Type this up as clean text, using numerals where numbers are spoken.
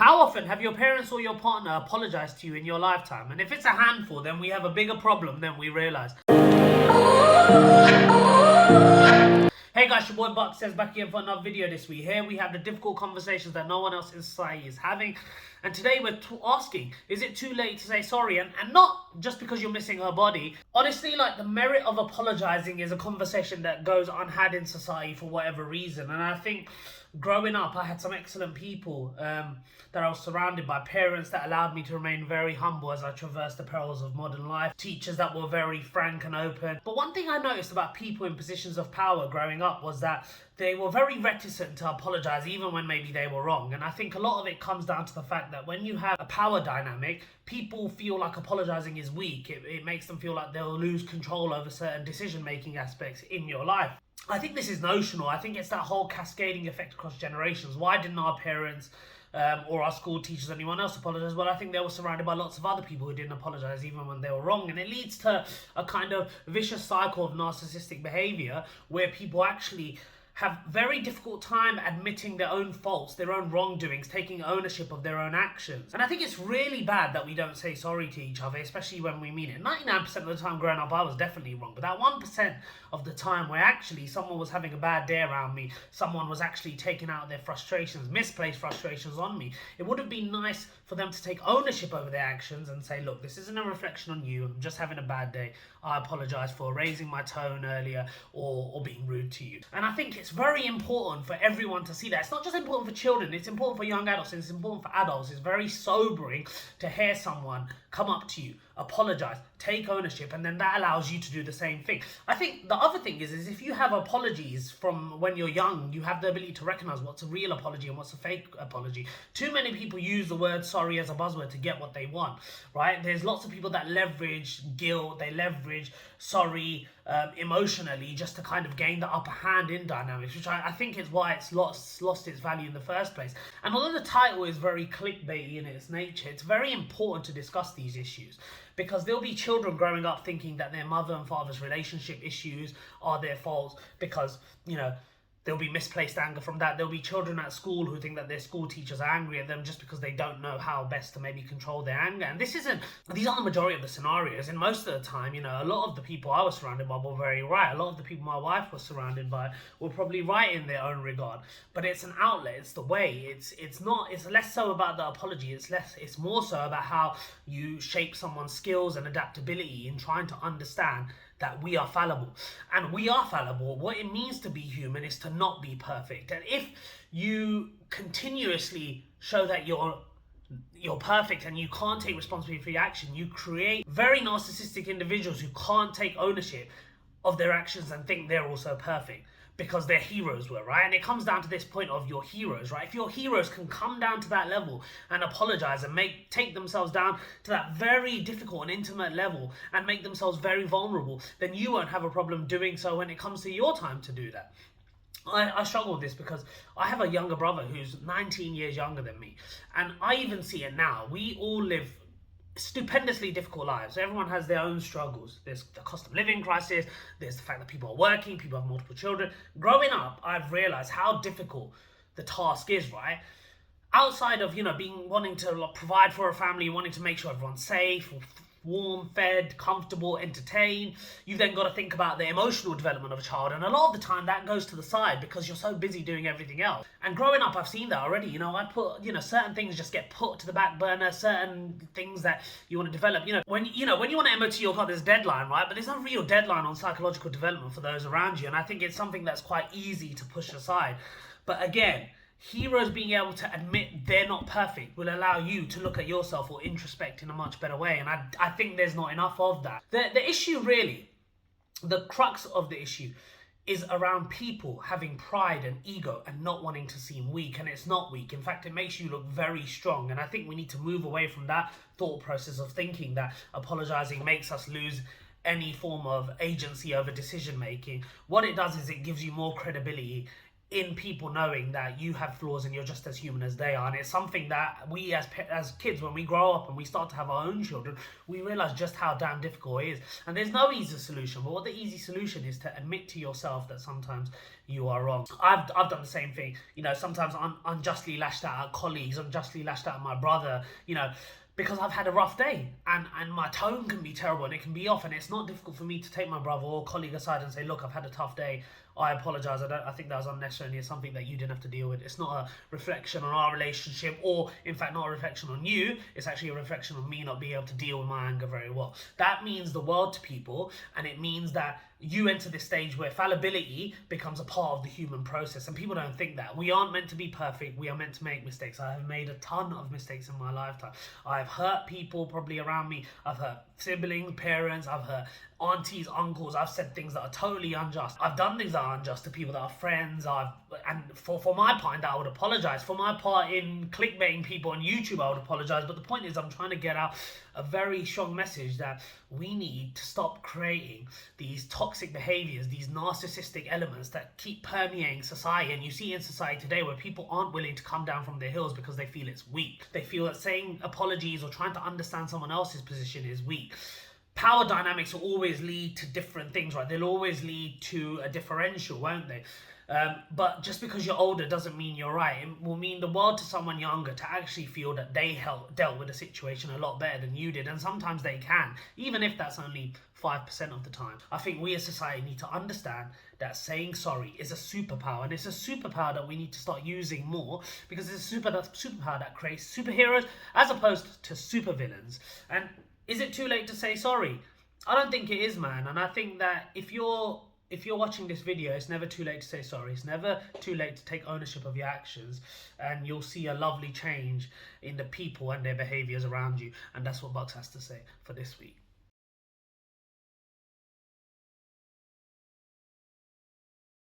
How often have your parents or your partner apologized to you in your lifetime? And if it's a handful, then we have a bigger problem than we realize. Hey guys, your boy Buck says back again for another video this week. Here we have the difficult conversations that no one else in society is having. And today we're asking, is it too late to say sorry? And not just because you're missing her body. Honestly, like, the merit of apologizing is a conversation that goes unhad in society for whatever reason. And I think growing up, I had some excellent people that I was surrounded by. Parents that allowed me to remain very humble as I traversed the perils of modern life. Teachers that were very frank and open. But one thing I noticed about people in positions of power growing up was that they were very reticent to apologize, even when maybe they were wrong. And I think a lot of it comes down to the fact that when you have a power dynamic, people feel like apologizing is weak. It makes them feel like they'll lose control over certain decision-making aspects in your life. I think this is notional. I think it's that whole cascading effect across generations. Why didn't our parents or our school teachers or anyone else apologize? Well, I think they were surrounded by lots of other people who didn't apologize even when they were wrong. And it leads to a kind of vicious cycle of narcissistic behavior where people actually have very difficult time admitting their own faults, their own wrongdoings, taking ownership of their own actions. And I think it's really bad that we don't say sorry to each other, especially when we mean it. 99% of the time growing up, I was definitely wrong. But that 1% of the time where actually someone was having a bad day around me, someone was actually taking out their frustrations, misplaced frustrations on me, it would have been nice for them to take ownership over their actions and say, look, this isn't a reflection on you. I'm just having a bad day. I apologize for raising my tone earlier or being rude to you. And I think it's very important for everyone to see that. It's not just important for children, it's important for young adults, and it's important for adults. It's very sobering to hear someone come up to you, apologize, take ownership, and then that allows you to do the same thing. I think the other thing is if you have apologies from when you're young, you have the ability to recognize what's a real apology and what's a fake apology. Too many people use the word sorry as a buzzword to get what they want, right? There's lots of people that leverage guilt, they leverage sorry emotionally just to kind of gain the upper hand in dynamics, which I think is why it's lost its value in the first place. And although the title is very clickbaity in its nature, it's very important to discuss these issues, because there'll be children growing up thinking that their mother and father's relationship issues are their faults because, you know, there'll be misplaced anger from that. There'll be children at school who think that their school teachers are angry at them just because they don't know how best to maybe control their anger. And these aren't the majority of the scenarios. And most of the time, you know, a lot of the people I was surrounded by were very right. A lot of the people my wife was surrounded by were probably right in their own regard. But it's an outlet. It's the way. It's less so about the apology. It's more so about how you shape someone's skills and adaptability in trying to understand that we are fallible. And we are fallible. What it means to be human is to not be perfect. And if you continuously show that you're perfect and you can't take responsibility for your action, you create very narcissistic individuals who can't take ownership of their actions and think they're also perfect because their heroes were, right? And it comes down to this point of your heroes, right? If your heroes can come down to that level and apologize and take themselves down to that very difficult and intimate level and make themselves very vulnerable, then you won't have a problem doing so when it comes to your time to do that. I struggle with this because I have a younger brother who's 19 years younger than me, and I even see it now. We all live stupendously difficult lives. Everyone has their own struggles. There's the cost of living crisis, there's the fact that people are working, people have multiple children. Growing up, I've realized how difficult the task is, right? Outside of, you know, wanting to provide for a family, wanting to make sure everyone's safe, warm, fed, comfortable, entertained, you've then got to think about the emotional development of a child, and a lot of the time that goes to the side because you're so busy doing everything else. And growing up, I've seen that already. You know, certain things just get put to the back burner, certain things that you want to develop. When you want to MOT your car, there's a deadline, right? But there's no real deadline on psychological development for those around you, and I think it's something that's quite easy to push aside. But again, heroes being able to admit they're not perfect will allow you to look at yourself or introspect in a much better way. And I think there's not enough of that. The issue really, the crux of the issue is around people having pride and ego and not wanting to seem weak. And it's not weak. In fact, it makes you look very strong. And I think we need to move away from that thought process of thinking that apologizing makes us lose any form of agency over decision making. What it does is it gives you more credibility in people knowing that you have flaws and you're just as human as they are. And it's something that we as kids, when we grow up and we start to have our own children, we realize just how damn difficult it is. And there's no easy solution, but what the easy solution is to admit to yourself that sometimes you are wrong. I've done the same thing. You know, sometimes unjustly lashed out at colleagues, unjustly lashed out at my brother, you know, because I've had a rough day, and my tone can be terrible and it can be off, and it's not difficult for me to take my brother or colleague aside and say, look, I've had a tough day. I apologise. I think that was unnecessary. It's something that you didn't have to deal with. It's not a reflection on our relationship, or in fact not a reflection on you. It's actually a reflection on me not being able to deal with my anger very well. That means the world to people, and it means that you enter this stage where fallibility becomes a part of the human process, and people don't think that. We aren't meant to be perfect. We are meant to make mistakes. I have made a ton of mistakes in my lifetime. I've hurt people probably around me. I've hurt siblings, parents. I've hurt aunties, uncles. I've said things that are totally unjust. I've done things that are unjust to people that are friends. And for my part in that, I would apologize. For my part in clickbaiting people on YouTube, I would apologize. But the point is, I'm trying to get out a very strong message that we need to stop creating these toxic behaviors, these narcissistic elements that keep permeating society. And you see in society today where people aren't willing to come down from their heels because they feel it's weak. They feel that saying apologies or trying to understand someone else's position is weak. Power dynamics will always lead to different things, right? They'll always lead to a differential, won't they? But just because you're older doesn't mean you're right. It will mean the world to someone younger to actually feel that they dealt with the situation a lot better than you did. And sometimes they can, even if that's only 5% of the time. I think we as society need to understand that saying sorry is a superpower. And it's a superpower that we need to start using more, because it's a superpower that creates superheroes as opposed to supervillains. And is it too late to say sorry? I don't think it is, man. And I think that if you're watching this video, it's never too late to say sorry. It's never too late to take ownership of your actions, and you'll see a lovely change in the people and their behaviours around you. And that's what Bucks has to say for this week.